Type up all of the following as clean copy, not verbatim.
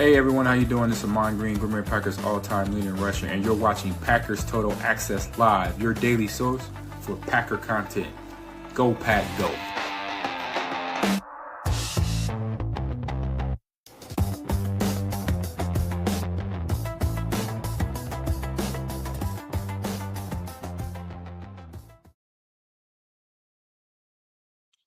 Hey everyone, how you doing? This is Amon Green, Green Bay Packers all-time leading rusher, and you're watching Packers Total Access Live, your daily source for Packer content. Go Pack, go!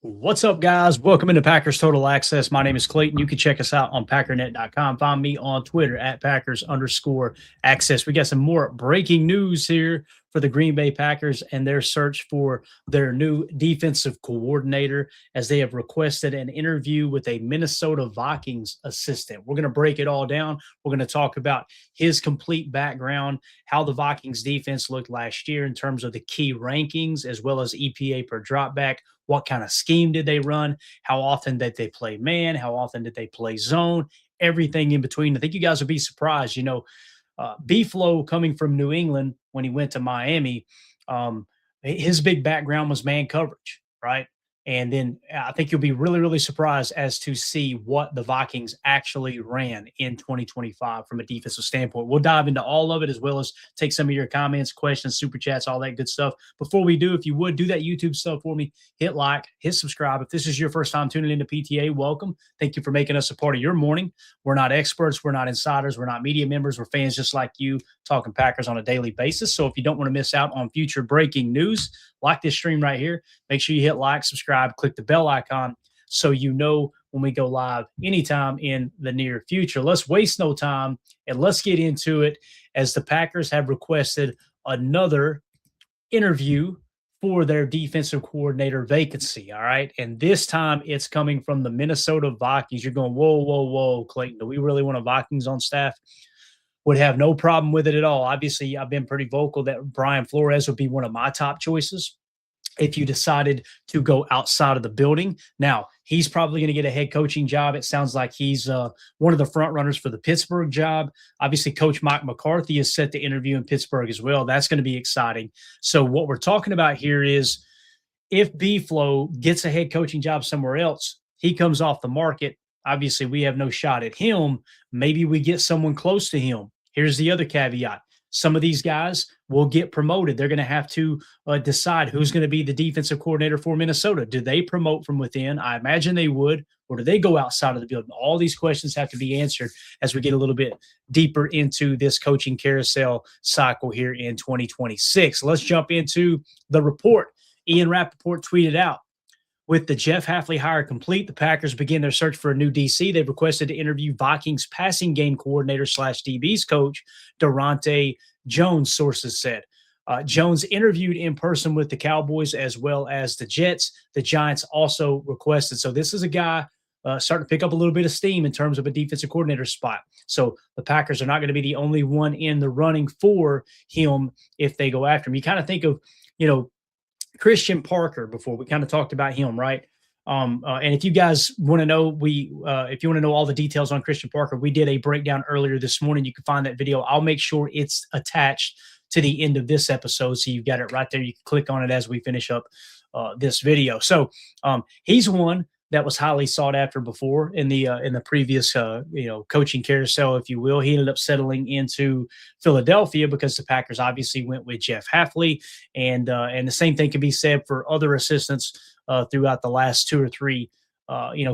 What's up, guys? Welcome into Packers Total Access. My name is Clayton. You can check us out on packernet.com. Find me on Twitter at Packers_access. We got some more breaking news here for the Green Bay Packers and their search for their new defensive coordinator, as they have requested an interview with a Minnesota Vikings assistant. We're going to break it all down. We're going to talk about his complete background, how the Vikings defense looked last year in terms of the key rankings, as well as EPA per dropback. What kind of scheme did they run? How often did they play man? How often did they play zone? Everything in between. I think you guys would be surprised. B-Flow coming from New England when he went to Miami, his big background was man coverage, right? And then I think you'll be really, really surprised as to see what the Vikings actually ran in 2025 from a defensive standpoint. We'll dive into all of it, as well as take some of your comments, questions, super chats, all that good stuff. Before we do, if you would do that YouTube stuff for me, hit like, hit subscribe. If this is your first time tuning into PTA, welcome. Thank you for making us a part of your morning. We're not experts. We're not insiders. We're not media members. We're fans just like you, talking Packers on a daily basis. So if you don't want to miss out on future breaking news, like this stream right here, make sure you hit like, subscribe, click the bell icon so you know when we go live anytime in the near future. Let's waste no time and let's get into it, as the Packers have requested another interview for their defensive coordinator vacancy. All right. And this time it's coming from the Minnesota Vikings. You're going, whoa, Clayton, do we really want a Vikings on staff? Would have no problem with it at all. Obviously, I've been pretty vocal that Brian Flores would be one of my top choices if you decided to go outside of the building. Now, he's probably going to get a head coaching job. It sounds like he's one of the front runners for the Pittsburgh job. Obviously, Coach Mike McCarthy is set to interview in Pittsburgh as well. That's going to be exciting. So what we're talking about here is, if B-Flow gets a head coaching job somewhere else, he comes off the market. Obviously, we have no shot at him. Maybe we get someone close to him. Here's the other caveat. Some of these guys will get promoted. They're going to have to decide who's going to be the defensive coordinator for Minnesota. Do they promote from within? I imagine they would. Or do they go outside of the building? All these questions have to be answered as we get a little bit deeper into this coaching carousel cycle here in 2026. Let's jump into the report. Ian Rappaport tweeted out, with the Jeff Hafley hire complete, the Packers begin their search for a new DC. They've requested to interview Vikings passing game coordinator / DB's coach, Daronte Jones, sources said. Jones interviewed in person with the Cowboys as well as the Jets. The Giants also requested. So this is a guy starting to pick up a little bit of steam in terms of a defensive coordinator spot. So the Packers are not going to be the only one in the running for him if they go after him. You kind of think of, Christian Parker before. We kind of talked about him, right? And if you guys want to know, if you want to know all the details on Christian Parker, we did a breakdown earlier this morning. You can find that video. I'll make sure it's attached to the end of this episode, so you've got it right there. You can click on it as we finish up this video. So he's one that was highly sought after before in the previous coaching carousel, if you will. He ended up settling into Philadelphia because the Packers obviously went with Jeff Hafley, and the same thing can be said for other assistants throughout the last 2 or 3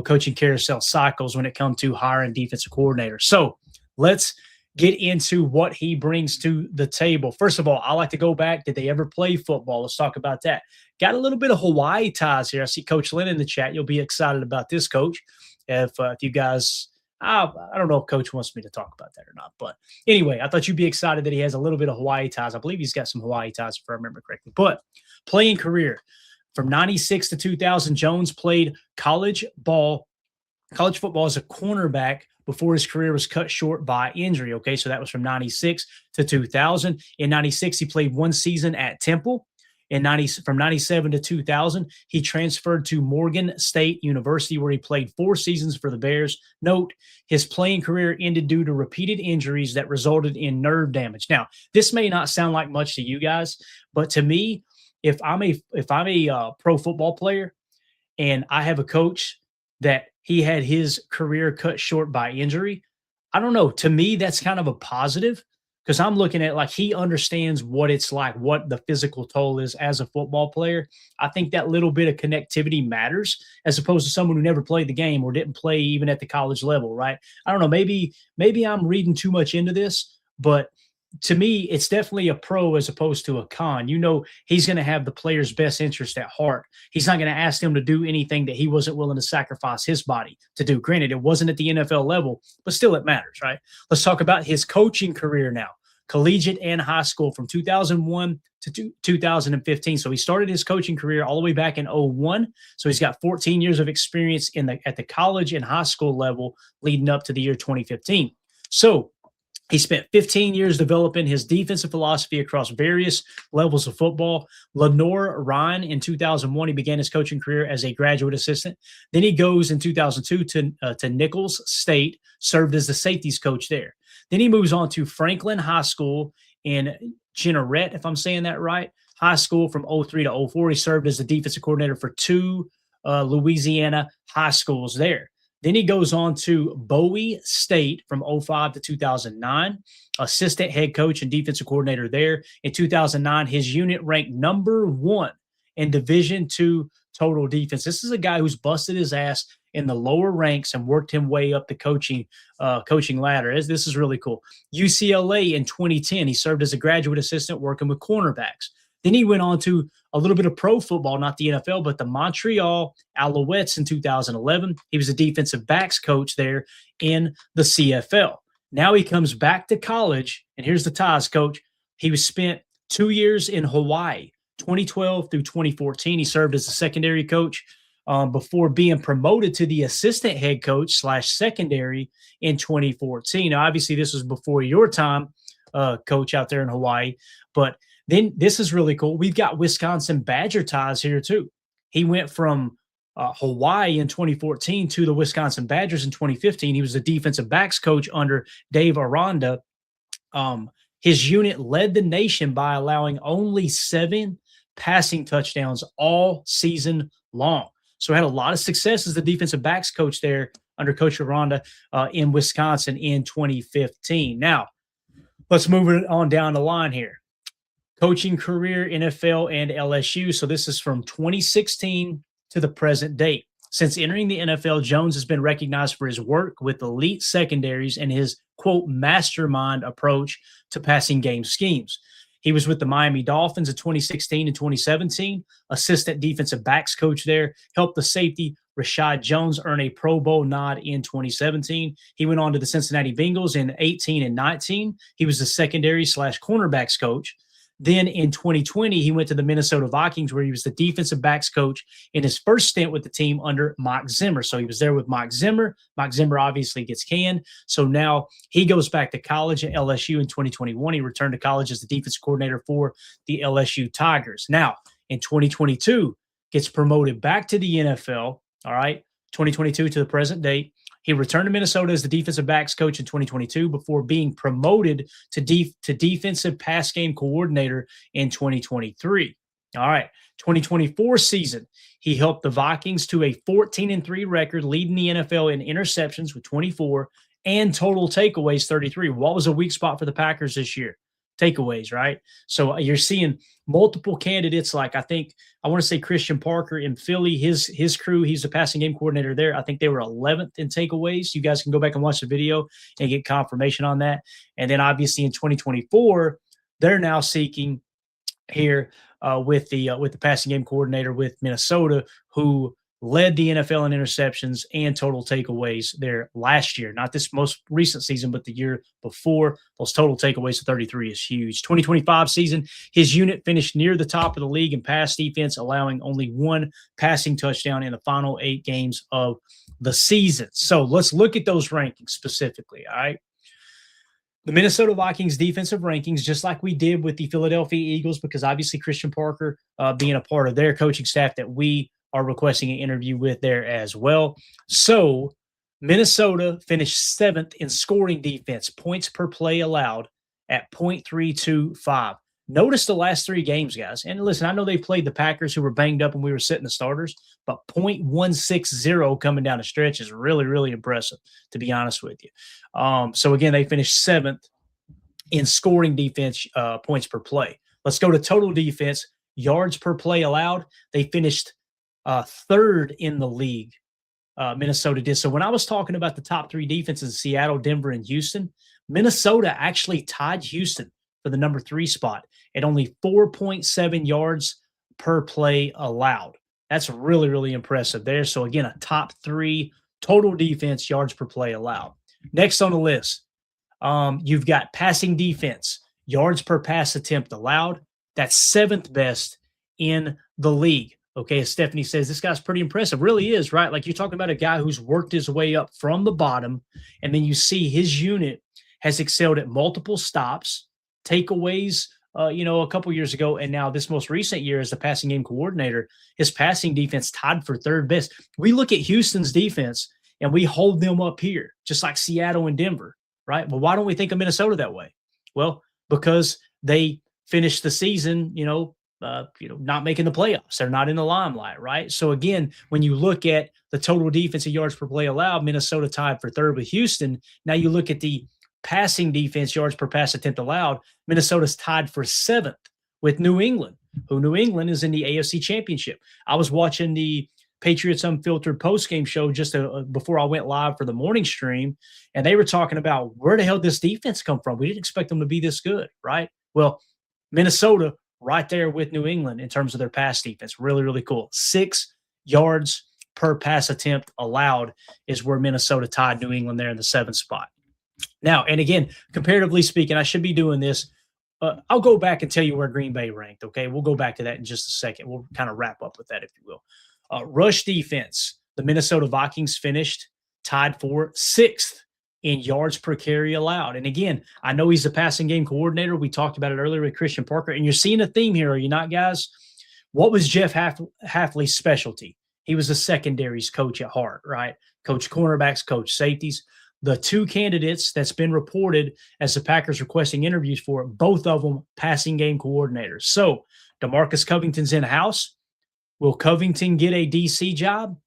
coaching carousel cycles when it comes to hiring defensive coordinators. So let's get into what he brings to the table. First of all, I like to go back. Did they ever play football? Let's talk about that. Got a little bit of Hawaii ties here. I see Coach Lynn in the chat. You'll be excited about this, Coach. If you guys, I don't know if Coach wants me to talk about that or not. But anyway, I thought you'd be excited that he has a little bit of Hawaii ties. I believe he's got some Hawaii ties, if I remember correctly. But playing career, from 96 to 2000, Jones played college football as a cornerback before his career was cut short by injury. Okay, so that was from 96 to 2000. In 96, he played 1 season at Temple. From 97 to 2000, he transferred to Morgan State University, where he played 4 seasons for the Bears. Note, his playing career ended due to repeated injuries that resulted in nerve damage. Now, this may not sound like much to you guys, but to me, if I'm a pro football player and I have a coach that he had his career cut short by injury, I don't know. To me, that's kind of a positive because I'm looking at like he understands what it's like, what the physical toll is as a football player. I think that little bit of connectivity matters as opposed to someone who never played the game or didn't play even at the college level, right? I don't know. Maybe I'm reading too much into this, but to me, it's definitely a pro as opposed to a con. You know, he's going to have the player's best interest at heart. He's not going to ask them to do anything that he wasn't willing to sacrifice his body to do. Granted, it wasn't at the NFL level, but still it matters, right? Let's talk about his coaching career now, collegiate and high school from 2001 to 2015. So he started his coaching career all the way back in 01. So he's got 14 years of experience at the college and high school level leading up to the year 2015. So he spent 15 years developing his defensive philosophy across various levels of football. Lenore Ryan in 2001, he began his coaching career as a graduate assistant. Then he goes in 2002 to Nichols State, served as the safeties coach there. Then he moves on to Franklin High School in Jeanerette, if I'm saying that right, high school from 03 to 04. He served as the defensive coordinator for two Louisiana high schools there. Then he goes on to Bowie State from 05 to 2009, assistant head coach and defensive coordinator there. In 2009, his unit ranked number 1 in Division II total defense. This is a guy who's busted his ass in the lower ranks and worked him way up the coaching ladder. This is really cool. UCLA in 2010, he served as a graduate assistant working with cornerbacks. Then he went on to a little bit of pro football, not the NFL, but the Montreal Alouettes in 2011. He was a defensive backs coach there in the CFL. Now he comes back to college, and here's the ties, coach. He was spent 2 years in Hawaii, 2012 through 2014. He served as a secondary coach before being promoted to the assistant head coach / secondary in 2014. Now, obviously, this was before your time, coach, out there in Hawaii, but then this is really cool. We've got Wisconsin Badger ties here too. He went from Hawaii in 2014 to the Wisconsin Badgers in 2015. He was the defensive backs coach under Dave Aranda. His unit led the nation by allowing only 7 passing touchdowns all season long. So had a lot of success as the defensive backs coach there under Coach Aranda in Wisconsin in 2015. Now, let's move it on down the line here. Coaching career, NFL and LSU. So this is from 2016 to the present date. Since entering the NFL, Jones has been recognized for his work with elite secondaries and his, quote, mastermind approach to passing game schemes. He was with the Miami Dolphins in 2016 and 2017, assistant defensive backs coach there, helped the safety Rashad Jones earn a Pro Bowl nod in 2017. He went on to the Cincinnati Bengals in 18 and 19. He was the secondary / cornerbacks coach. Then in 2020, he went to the Minnesota Vikings, where he was the defensive backs coach in his first stint with the team under Mike Zimmer. So he was there with Mike Zimmer. Mike Zimmer obviously gets canned. So now he goes back to college at LSU in 2021. He returned to college as the defensive coordinator for the LSU Tigers. Now, in 2022, gets promoted back to the NFL, all right, 2022 to the present date. He returned to Minnesota as the defensive backs coach in 2022 before being promoted to defensive pass game coordinator in 2023. All right, 2024 season, he helped the Vikings to a 14-3 record, leading the NFL in interceptions with 24 and total takeaways 33. What was a weak spot for the Packers this year? Takeaways, right? So you're seeing multiple candidates. Like I want to say Christian Parker in Philly, his crew, he's the passing game coordinator there. I think they were 11th in takeaways. You guys can go back and watch the video and get confirmation on that. And then obviously in 2024, they're now seeking here with the passing game coordinator with Minnesota, who led the NFL in interceptions and total takeaways there last year. Not this most recent season, but the year before. Those total takeaways of 33 is huge. 2025 season, his unit finished near the top of the league in pass defense, allowing only 1 passing touchdown in the final 8 games of the season. So let's look at those rankings specifically, all right? The Minnesota Vikings defensive rankings, just like we did with the Philadelphia Eagles, because obviously Christian Parker being a part of their coaching staff that we are requesting an interview with there as well. So Minnesota finished 7th in scoring defense, points per play allowed at 0.325. Notice the last 3 games, guys. And listen, I know they played the Packers who were banged up and we were sitting the starters, but .160 coming down the stretch is really, really impressive, to be honest with you. So again, they finished 7th in scoring defense points per play. Let's go to total defense, yards per play allowed. They finished 3rd in the league. Minnesota did. So when I was talking about the top 3 defenses, Seattle, Denver, and Houston, Minnesota actually tied Houston for the number 3 spot at only 4.7 yards per play allowed. That's really, really impressive there. So again, a top 3 total defense yards per play allowed. Next on the list, you've got passing defense, yards per pass attempt allowed. That's 7th best in the league. Okay, as Stephanie says, this guy's pretty impressive. Really is, right? Like, you're talking about a guy who's worked his way up from the bottom, and then you see his unit has excelled at multiple stops, takeaways, a couple years ago, and now this most recent year as the passing game coordinator, his passing defense tied for 3rd best. We look at Houston's defense, and we hold them up here, just like Seattle and Denver, right? Well, why don't we think of Minnesota that way? Well, because they finished the season, not making the playoffs. They're not in the limelight, right? So again, when you look at the total defensive yards per play allowed, Minnesota tied for 3rd with Houston. Now you look at the passing defense yards per pass attempt allowed, Minnesota's tied for 7th with New England, who New England is in the AFC Championship. I was watching the Patriots Unfiltered postgame show just before I went live for the morning stream, and they were talking about where the hell this defense come from. We didn't expect them to be this good, right? Well, Minnesota right there with New England in terms of their pass defense. Really, really cool. 6 yards per pass attempt allowed is where Minnesota tied New England there in the 7th spot. Now, and again, comparatively speaking, I should be doing this. I'll go back and tell you where Green Bay ranked, okay? We'll go back to that in just a second. We'll kind of wrap up with that, if you will. Rush defense, the Minnesota Vikings finished tied for 6th in yards per carry allowed. And again, I know he's a passing game coordinator. We talked about it earlier with Christian Parker, and you're seeing a theme here, are you not, guys? What was Jeff Hafley's specialty? He was a secondaries coach at heart, right? Coach cornerbacks, coach safeties. The 2 candidates that's been reported as the Packers requesting interviews for, both of them passing game coordinators. So DeMarcus Covington's in-house. Will Covington get a DC job?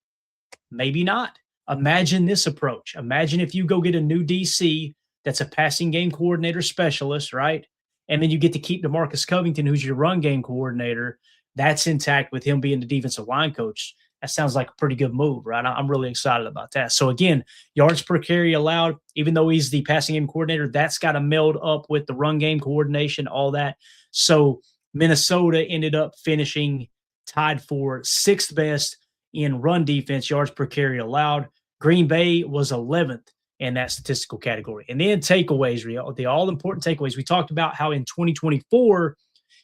Maybe not. Imagine this approach. Imagine if you go get a new DC that's a passing game coordinator specialist, right? And then you get to keep DeMarcus Covington, who's your run game coordinator. That's intact with him being the defensive line coach. That sounds like a pretty good move, right? I'm really excited about that. So again, yards per carry allowed, even though he's the passing game coordinator, that's got to meld up with the run game coordination, all that. So Minnesota ended up finishing tied for 6th best in run defense, yards per carry allowed. Green Bay was 11th in that statistical category. And then takeaways, the all-important takeaways. We talked about how in 2024,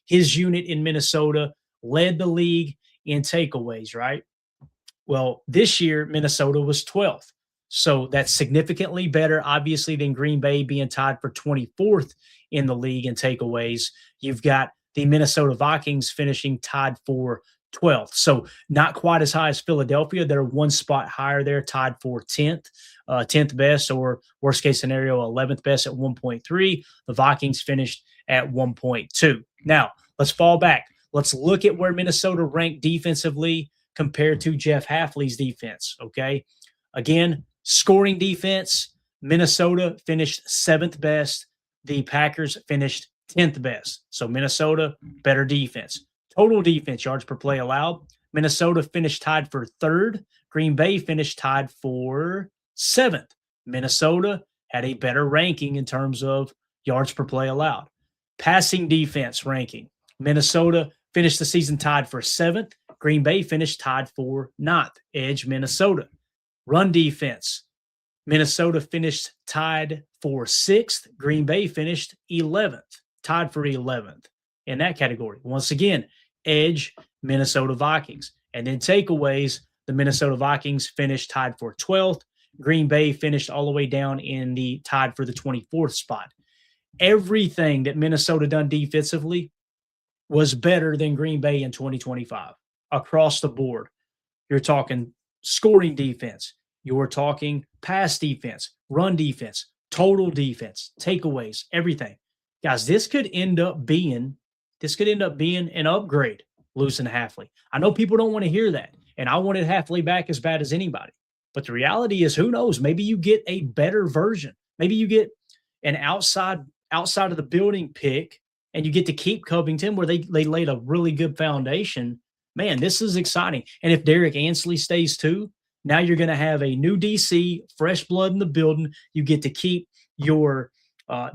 his unit in Minnesota led the league in takeaways, right? Well, this year, Minnesota was 12th. So that's significantly better, obviously, than Green Bay being tied for 24th in the league in takeaways. You've got the Minnesota Vikings finishing tied for 12th. So not quite as high as Philadelphia. They're 1 spot higher there, tied for 10th, 10th best, or worst case scenario, 11th best at 1.3. The Vikings finished at 1.2. Now, let's fall back. Let's look at where Minnesota ranked defensively compared to Jeff Hafley's defense, okay? Again, scoring defense, Minnesota finished 7th best. The Packers finished 10th best. So Minnesota, better defense. Total defense, yards per play allowed. Minnesota finished tied for 3rd. Green Bay finished tied for 7th. Minnesota had a better ranking in terms of yards per play allowed. Passing defense ranking. Minnesota finished the season tied for 7th. Green Bay finished tied for 9th. Edge, Minnesota. Run defense. Minnesota finished tied for 6th. Green Bay finished 11th. Tied for 11th in that category. Once again, edge, Minnesota Vikings. And then takeaways, the Minnesota Vikings finished tied for 12th. Green Bay finished all the way down in the tied for the 24th spot. Everything that Minnesota done defensively was better than Green Bay in 2025 across the board. You're talking scoring defense. You're talking pass defense, run defense, total defense, takeaways, everything. Guys, this could end up being this could end up being an upgrade, losing Halfley. I know people don't want to hear that, and I wanted Halfley back as bad as anybody. But the reality is, who knows? Maybe you get a better version. Maybe you get an outside of the building pick, and you get to keep Covington where they laid a really good foundation. Man, this is exciting. And if Derek Ansley stays too, now you're going to have a new DC, fresh blood in the building. You get to keep your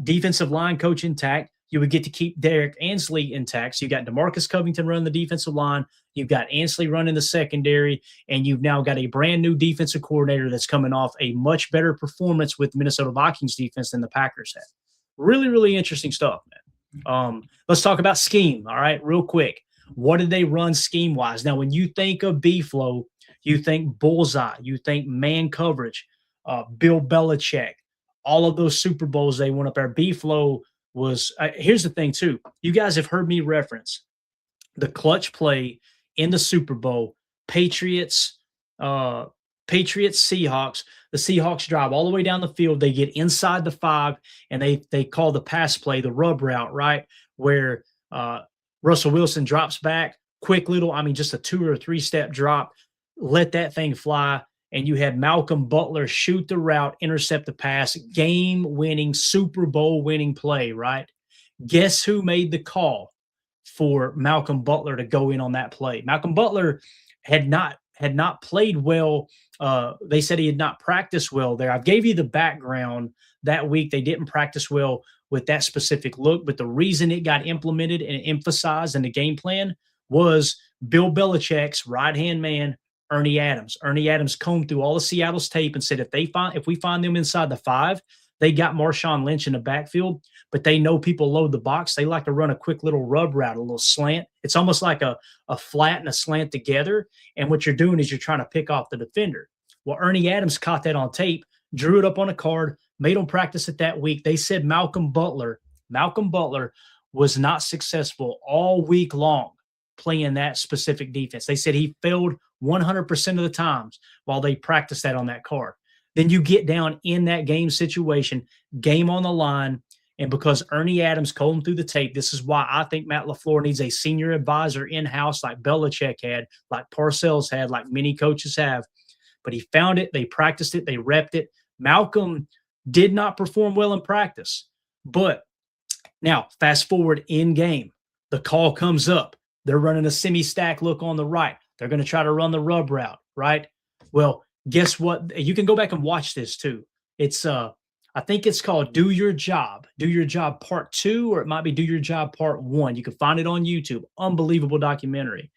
defensive line coach intact. You would get to keep Derek Ansley intact. So you got DeMarcus Covington running the defensive line. You've got Ansley running the secondary, and you've now got a brand new defensive coordinator that's coming off a much better performance with Minnesota Vikings defense than the Packers had. Really, really interesting stuff, man. Let's talk about scheme. All right, real quick. What did they run scheme-wise? Now, when you think of B-Flow, you think bullseye, you think man coverage, Bill Belichick, all of those Super Bowls they went up there. B-Flow was here's the thing too. You guys have heard me reference the clutch play in the Super Bowl, Patriots, Seahawks. The Seahawks drive all the way down the field. They get inside the 5, and they call the pass play, the rub route, right? Where Russell Wilson drops back, quick little, just a 2 or 3 step drop, let that thing fly. And you had Malcolm Butler shoot the route, intercept the pass, game-winning, Super Bowl-winning play, right? Guess who made the call for Malcolm Butler to go in on that play? Malcolm Butler had not played well. They said he had not practiced well there. I gave you the background that week. They didn't practice well with that specific look, but the reason it got implemented and emphasized in the game plan was Bill Belichick's right-hand man, Ernie Adams. Ernie Adams combed through all of Seattle's tape and said if we find them inside the 5, they got Marshawn Lynch in the backfield, but they know people load the box. They like to run a quick little rub route, a little slant. It's almost like a flat and a slant together, and what you're doing is you're trying to pick off the defender. Well, Ernie Adams caught that on tape, drew it up on a card, made them practice it that week. They said Malcolm Butler was not successful all week long playing that specific defense. They said he failed 100% of the times while they practiced that on that card. Then you get down in that game situation, game on the line, and because Ernie Adams combed through the tape, this is why I think Matt LaFleur needs a senior advisor in-house like Belichick had, like Parcells had, like many coaches have. But he found it, they practiced it, they repped it. Malcolm did not perform well in practice. But now, fast forward in game, the call comes up. They're running a semi-stack look on the right. They're going to try to run the rub route, right? Well, guess what? You can go back and watch this too. It's I think it's called Do Your Job. Do Your Job Part 2, or it might be Do Your Job Part 1. You can find it on YouTube. Unbelievable documentary.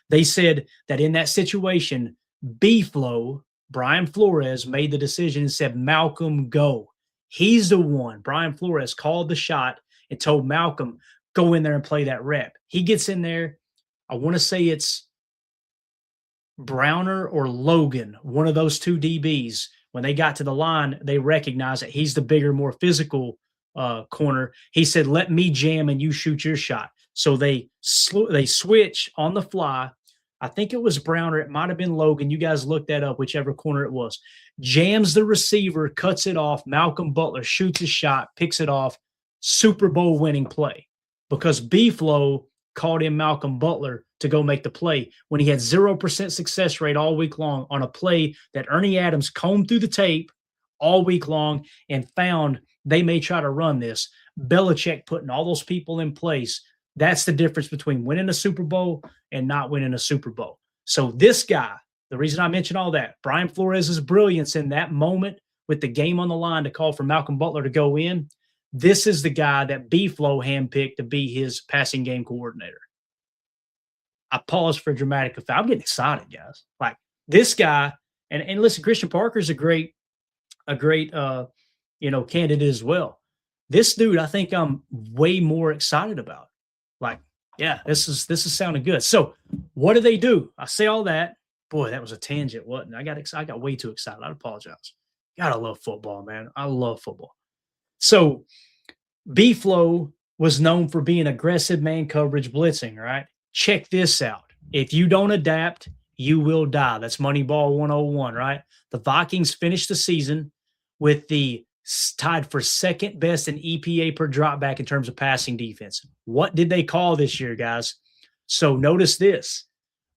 They said that in that situation, B-Flow, Brian Flores, made the decision and said, Malcolm, go. He's the one. Brian Flores called the shot and told Malcolm, go in there and play that rep. He gets in there. I want to say it's Browner or Logan, one of those 2 DBs. When they got to the line, they recognized that he's the bigger, more physical corner. He said, let me jam and you shoot your shot. So they switch on the fly. I think it was Browner. It might have been Logan. You guys look that up, whichever corner it was. Jams the receiver, cuts it off. Malcolm Butler shoots his shot, picks it off. Super Bowl winning play because B-Flow called in Malcolm Butler to go make the play when he had 0% success rate all week long on a play that Ernie Adams combed through the tape all week long and found they may try to run this. Belichick putting all those people in place. That's the difference between winning a Super Bowl and not winning a Super Bowl. So this guy, the reason I mention all that, Brian Flores' brilliance in that moment with the game on the line to call for Malcolm Butler to go in, this is the guy that B-Flow handpicked to be his passing game coordinator. I paused for dramatic effect. I'm getting excited, guys. Like this guy, and listen, Christian Parker's a great candidate as well. This dude, I think I'm way more excited about. Like, yeah, this is sounding good. So what do they do? I say all that. Boy, that was a tangent, wasn't it? I got way too excited. I apologize. Gotta love football, man. I love football. So B-Flow was known for being aggressive man coverage blitzing, right? Check this out. If you don't adapt, you will die. That's Moneyball 101, right? The Vikings finished the season with the tied for second best in EPA per dropback in terms of passing defense. What did they call this year, guys? So notice this.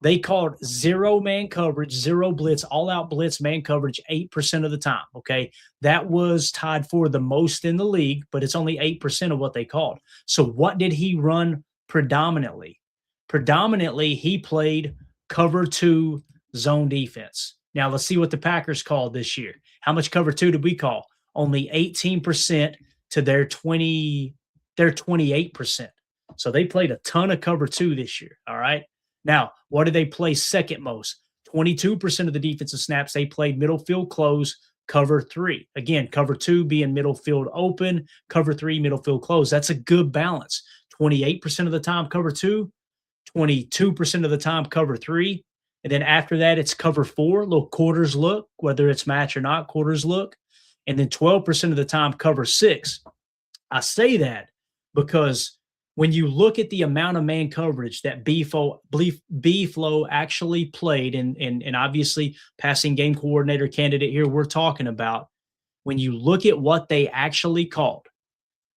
They called zero man coverage, zero blitz, all-out blitz man coverage 8% of the time, okay? That was tied for the most in the league, but it's only 8% of what they called. So what did he run predominantly? Predominantly, he played cover 2 zone defense. Now, let's see what the Packers called this year. How much cover 2 did we call? Only 18% to their 28%. So they played a ton of cover 2 this year, all right? Now, what did they play second most? 22% of the defensive snaps, they played middle field close, cover 3. Again, cover 2 being middle field open, cover 3 middle field close. That's a good balance. 28% of the time cover 2, 22% of the time cover 3. And then after that, it's cover 4, little quarters look, whether it's match or not, quarters look. And then 12% of the time cover 6. I say that because when you look at the amount of man coverage that B-Flow actually played, and obviously passing game coordinator candidate here we're talking about, when you look at what they actually called,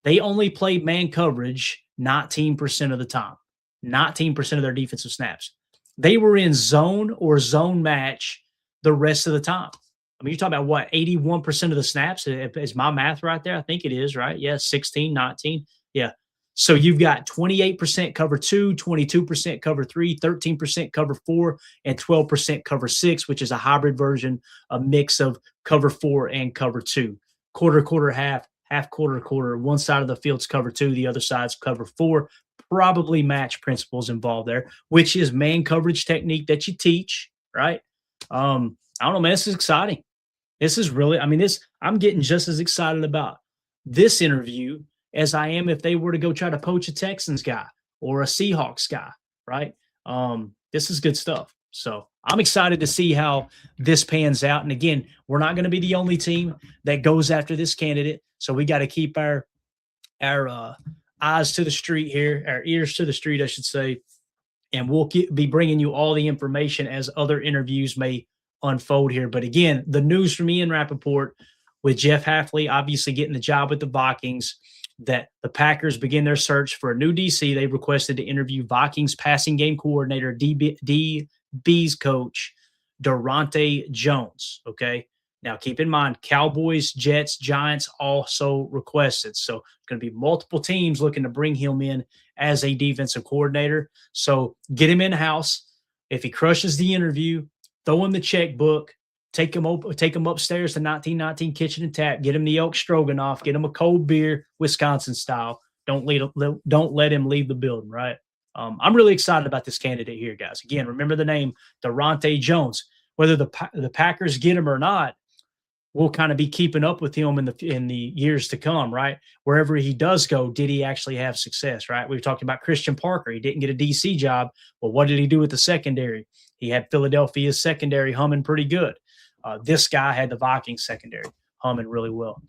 they only played man coverage 19% of the time, 19% of their defensive snaps. They were in zone or zone match the rest of the time. I mean, you're talking about what, 81% of the snaps? Is my math right there? I think it is, right? Yeah, 16, 19. Yeah. So you've got 28% cover 2, 22% cover 3, 13% cover 4, and 12% cover 6, which is a hybrid version, a mix of cover 4 and cover 2. Quarter, half, quarter. One side of the field's cover 2, the other side's cover 4. Probably match principles involved there, which is man coverage technique that you teach, right? I don't know, man. This is exciting. This is really, I mean, I'm getting just as excited about this interview as I am if they were to go try to poach a Texans guy or a Seahawks guy, right? This is good stuff. So I'm excited to see how this pans out. And again, we're not going to be the only team that goes after this candidate. So we got to keep our eyes to the street here, our ears to the street, I should say. And we'll be bringing you all the information as other interviews may unfold here. But again, the news from Ian Rappaport with Jeff Hafley obviously getting the job with the Vikings, that the Packers begin their search for a new DC. They requested to interview Vikings passing game coordinator, DB's coach, Daronte Jones. Okay. Now keep in mind, Cowboys, Jets, Giants also requested. So going to be multiple teams looking to bring him in as a defensive coordinator. So get him in-house. If he crushes the interview, throw him the checkbook. Take him upstairs to 1919 Kitchen and Tap. Get him the elk stroganoff. Get him a cold beer, Wisconsin style. Don't let him leave the building. Right. I'm really excited about this candidate here, guys. Again, remember the name Daronte Jones. Whether the Packers get him or not, we'll kind of be keeping up with him in the years to come. Right. Wherever he does go, did he actually have success? Right. We've talked about Christian Parker. He didn't get a DC job. Well, what did he do with the secondary? He had Philadelphia's secondary humming pretty good. This guy had the Vikings secondary humming really well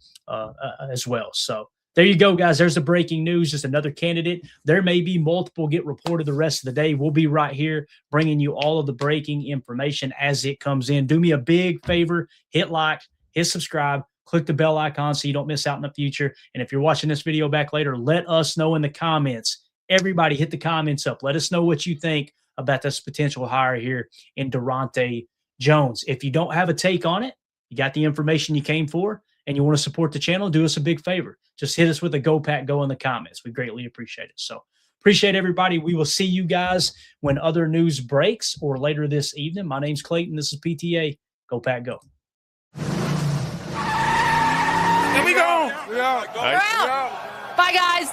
as well. So there you go, guys. There's the breaking news. Just another candidate. There may be multiple get reported the rest of the day. We'll be right here bringing you all of the breaking information as it comes in. Do me a big favor. Hit like, hit subscribe, click the bell icon so you don't miss out in the future. And if you're watching this video back later, let us know in the comments. Everybody hit the comments up. Let us know what you think about this potential hire here in Daronte Jones. If you don't have a take on it, you got the information you came for, and you want to support the channel, do us a big favor. Just hit us with a Go Pack Go in the comments. We greatly appreciate it. So appreciate everybody. We will see you guys when other news breaks or later this evening. My name's Clayton. This is PTA. Go Pack Go. Here we go. We're out. Bye, guys.